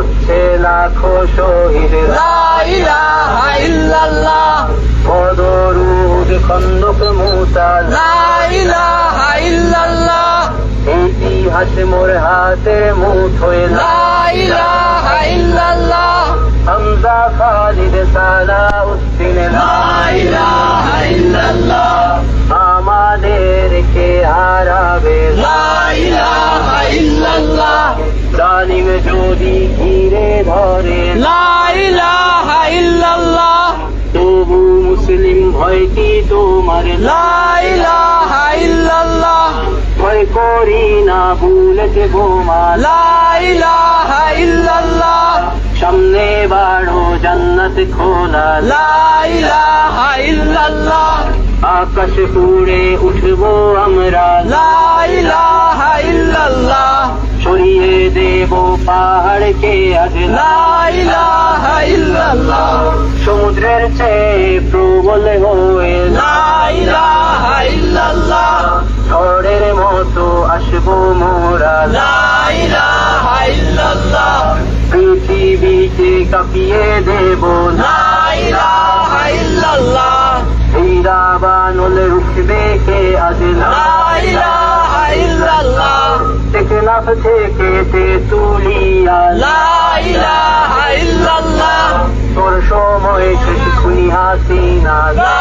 হচ্ছে লাখো শহীদ। লা ইলাহা ইল্লাল্লাহ, বদর উহুদ খন্দক মুতার। লা ইলাহা ইল্লাল্লাহ, ইতিহাস মোর হাতের মুঠোয়। লা ইলাহা ইল্লাল্লাহ, হামজা খালিদ সালাউদ্দিন। লা ইলাহা ইল্লাল্লাহ, আমাদেরকে হারাবে। লা ইলাহা ইল্লাল্লাহ, জালিম যদি ঘিরে ধরে। লা ইলাহা ইল্লাল্লাহ, তবু মুসলিম ভয় কি তোমার। লা ইলাহা ইল্লাল্লাহ, ভয় করি না বুলেট বোমা। লা ইলাহা ইল্লাল্লাহ, সামনে বাড়ো জান্নাত খোলা। লা ইলাহা ইল্লাল্লাহ, আকাশ পুড়ে উঠবো আমরা। লা ইলাহা ইল্লাল্লাহ, সরিয়ে দেব পাহাড়কে আজ। লা ইলাহা ইল্লাল্লাহ, সমুদ্রের চেয়ে প্রবল হয়ে। লা ইলাহা ইল্লাল্লাহ, ঝড়ের মতো আসবো মোরা। লা ইলাহা ইল্লাল্লাহ, পৃথিবীকে কাঁপিয়ে দেব। লা ইলাহা ইল্লাল্লাহ, হীরা বানল রুখবে কে আজ। লা ইলাহা ইল্লাল্লাহ, টেকনাফ থেকে তেঁতুলিয়া। লা ইলাহা ইল্লাল্লাহ, তোর সময় শেষ খুনি হাসিনা। লা